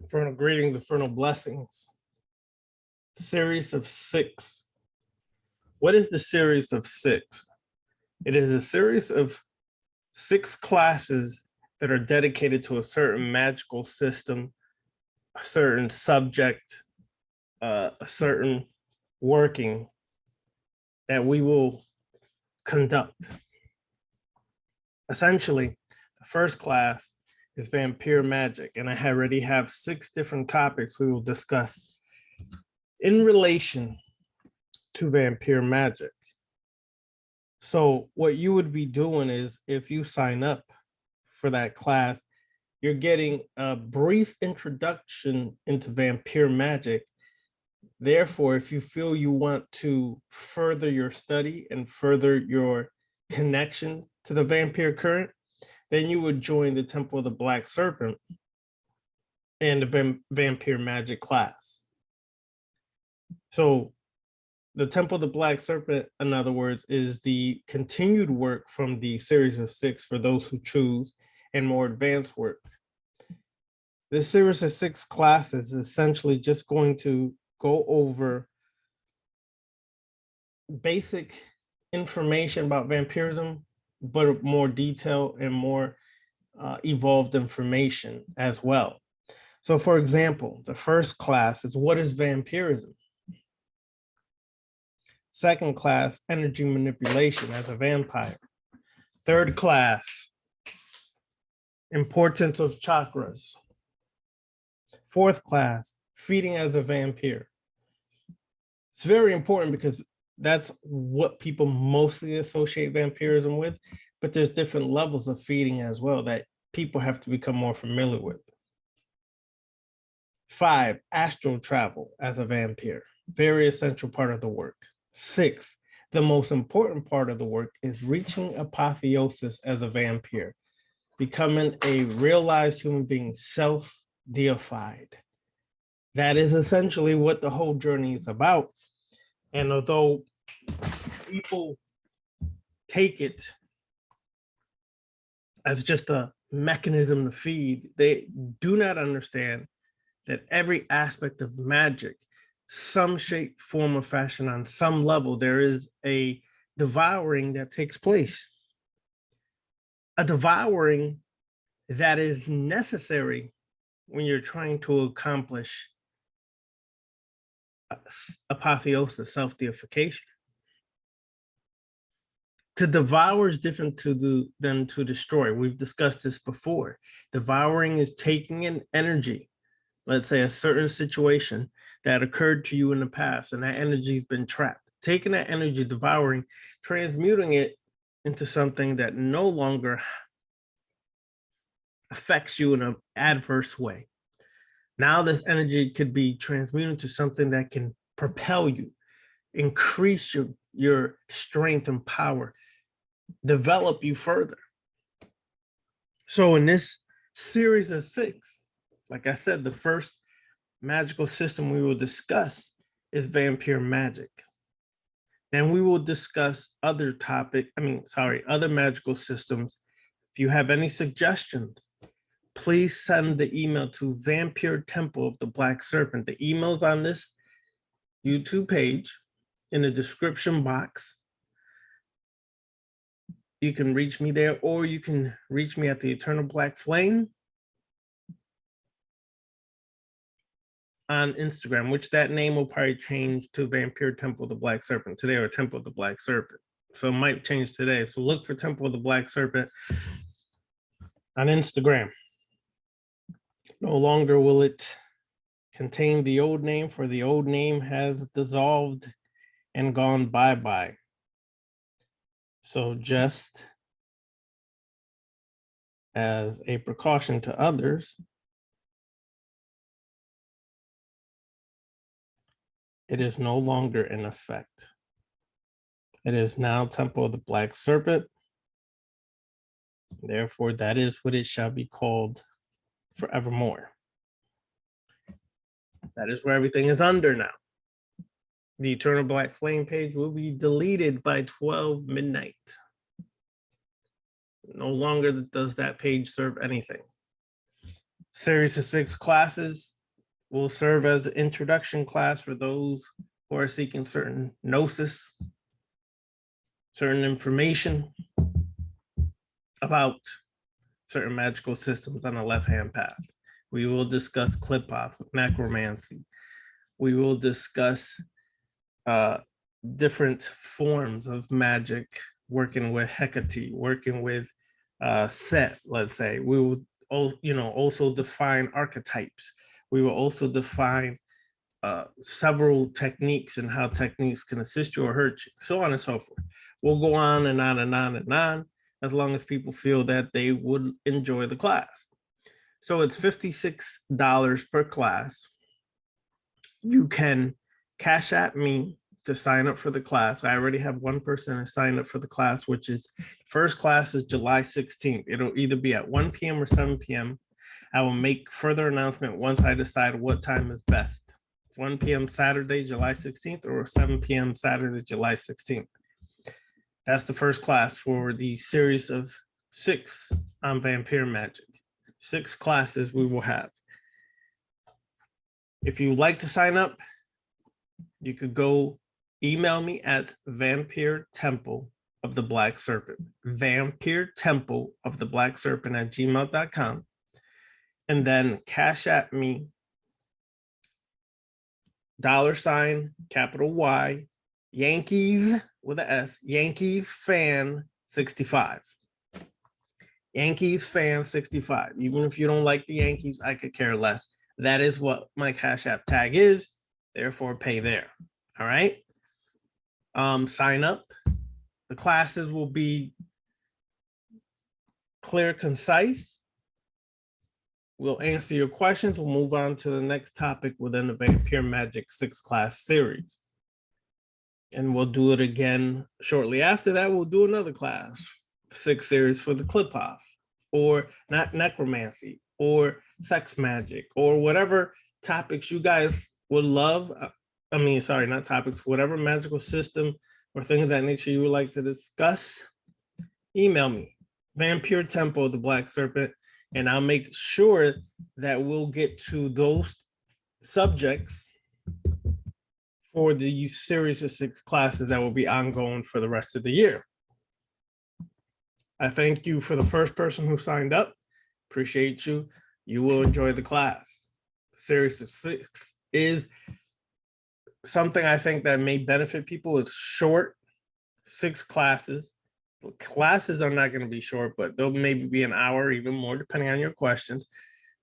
Fraternal greetings, fraternal blessings. Series of 6. What is the series of 6? It is a series of 6 classes that are dedicated to a certain magical system, a certain subject, a certain working that we will conduct. Essentially, the first class is vampire magic, and I already have 6 different topics we will discuss in relation to vampire magic. So what you would be doing is, if you sign up for that class, you're getting a brief introduction into vampire magic. Therefore, if you feel you want to further your study and further your connection to the vampire current, then you would join the Temple of the Black Serpent and the vampire magic class. So the Temple of the Black Serpent, in other words, is the continued work from the series of 6 for those who choose, and more advanced work. This series of 6 classes is essentially just going to go over basic information about vampirism, but more detailed and more evolved information as well. So for example, the first class is, what is vampirism? Second class, energy manipulation as a vampire. Third class, importance of chakras. Fourth class, feeding as a vampire. It's very important because that's what people mostly associate vampirism with, but there's different levels of feeding as well that people have to become more familiar with. 5, astral travel as a vampire, very essential part of the work. 6, the most important part of the work is reaching apotheosis as a vampire, becoming a realized human being, self-deified. That is essentially what the whole journey is about. And although people take it as just a mechanism to feed, they do not understand that every aspect of magic, some shape, form, or fashion, on some level, there is a devouring that takes place. A devouring that is necessary when you're trying to accomplish apotheosis, self-deification. To devour is different than to destroy. We've discussed this before. Devouring is taking in energy, let's say a certain situation that occurred to you in the past, and that energy's been trapped. Taking that energy, devouring, transmuting it into something that no longer affects you in an adverse way. Now this energy could be transmuted to something that can propel you, increase your strength and power, develop you further. So in this series of 6, like I said, the first magical system we will discuss is vampire magic. Then we will discuss other magical systems. If you have any suggestions, please send the email to Vampire Temple of the Black Serpent. The email's on this YouTube page in the description box. You can reach me there, or you can reach me at the Eternal Black Flame on Instagram, which that name will probably change to Vampire Temple of the Black Serpent today, or Temple of the Black Serpent. So it might change today. So look for Temple of the Black Serpent on Instagram. No longer will it contain the old name, for the old name has dissolved and gone bye-bye. So just as a precaution to others, it is no longer in effect. It is now Temple of the Black Serpent. Therefore, that is what it shall be called forevermore. That is where everything is under now. The Eternal Black Flame page will be deleted by 12 midnight. No longer does that page serve anything. Series of 6 classes will serve as an introduction class for those who are seeking certain gnosis, certain information about certain magical systems on the left-hand path. We will discuss Qliphoth, necromancy. We will discuss different forms of magic, working with Hecate, working with Set, let's say. We will also define archetypes. We will also define several techniques and how techniques can assist you or hurt you, so on and so forth. We'll go on and on and on and on, as long as people feel that they would enjoy the class. So it's $56 per class. You can Cash App me to sign up for the class. I already have one person to sign up for the class, which is first class is July 16th. It'll either be at 1 p.m. or 7 p.m. I will make further announcement once I decide what time is best. 1 p.m. Saturday, July 16th, or 7 p.m. Saturday, July 16th. That's the first class for the series of 6 on Vampire Magic. 6 classes we will have. If you'd like to sign up, you could go email me at Vampire Temple of the Black Serpent, Vampire Temple of the Black Serpent at gmail.com, and then Cash App me $ capital Y, Yankees with an S, Yankees fan 65. Yankees fan 65. Even if you don't like the Yankees, I could care less. That is what my Cash App tag is. Therefore, pay there. All right. Sign up. The classes will be clear, concise. We'll answer your questions. We'll move on to the next topic within the Vampire Magic 6-class series. And we'll do it again shortly after that. We'll do another class, 6 series for the Qliphoth, or not necromancy, or sex magic, or whatever topics you guys would love. I mean, sorry, not topics, whatever magical system or things of that nature you would like to discuss, email me, Vampire Temple of the Black Serpent, and I'll make sure that we'll get to those subjects for the series of 6 classes that will be ongoing for the rest of the year. I thank you for the first person who signed up. Appreciate you. You will enjoy the class. The series of 6 is something I think that may benefit people. It's short, 6 classes. Classes are not going to be short, but they'll maybe be an hour, even more, depending on your questions.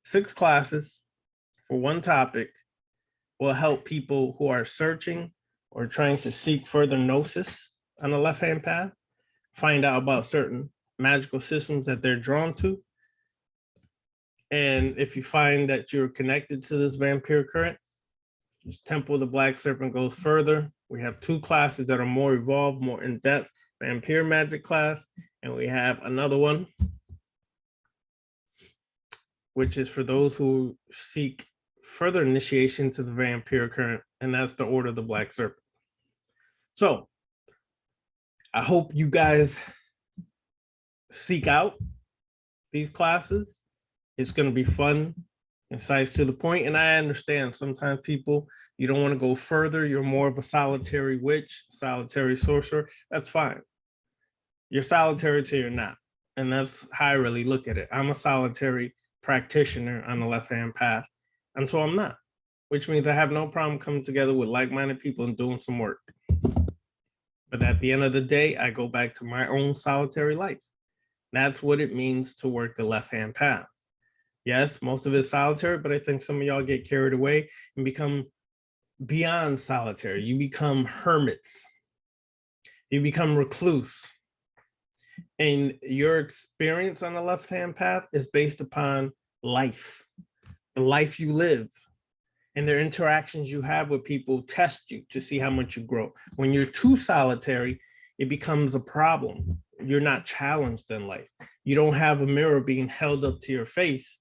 6 classes for one topic will help people who are searching or trying to seek further gnosis on the left-hand path, find out about certain magical systems that they're drawn to. And if you find that you're connected to this vampire current, Temple of the Black Serpent goes further. We have 2 classes that are more evolved, more in-depth, Vampire Magic class, and we have another one, which is for those who seek further initiation to the vampire current, and that's the Order of the Black Serpent. So I hope you guys seek out these classes. It's going to be fun, concise, to the point, and I understand sometimes people, you don't want to go further. You're more of a solitary witch, solitary sorcerer. That's fine. You're solitary till you're not, and that's how I really look at it. I'm a solitary practitioner on the left-hand path until I'm not, which means I have no problem coming together with like-minded people and doing some work. But at the end of the day, I go back to my own solitary life. That's what it means to work the left-hand path. Yes, most of it's solitary, but I think some of y'all get carried away and become beyond solitary. You become hermits. You become recluse. And your experience on the left-hand path is based upon life, the life you live, and their interactions you have with people test you to see how much you grow. When you're too solitary, it becomes a problem. You're not challenged in life. You don't have a mirror being held up to your face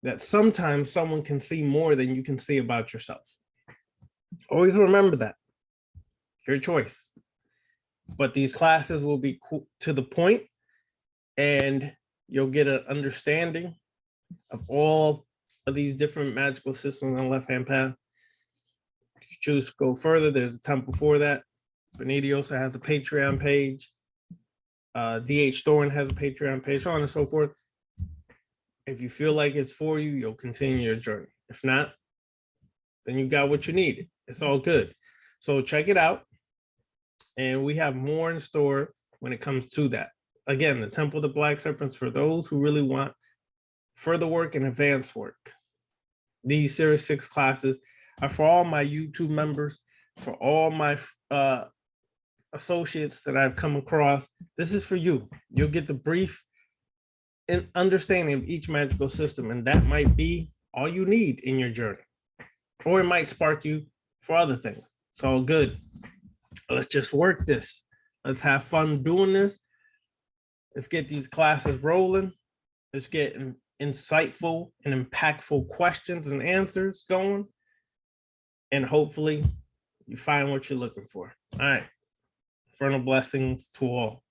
that sometimes someone can see more than you can see about yourself. Always remember that. Your choice. But these classes will be to the point, and you'll get an understanding of all of these different magical systems on the left-hand path. If you choose to go further, there's a temple for that. Beniti also has a Patreon page. DH Thorne has a Patreon page, so on and so forth. If you feel like it's for you, you'll continue your journey. If not, then you got what you need. It's all good. So check it out. And we have more in store when it comes to that. Again, the Temple of the Black Serpents for those who really want further work and advanced work. These Series 6 classes are for all my YouTube members, for all my associates that I've come across. This is for you. You'll get the brief understanding of each magical system, and that might be all you need in your journey. Or it might spark you for other things. It's all good. Let's just work this. Let's have fun doing this. Let's get these classes rolling. Let's get insightful and impactful questions and answers going. And hopefully you find what you're looking for. All right. Infernal blessings to all.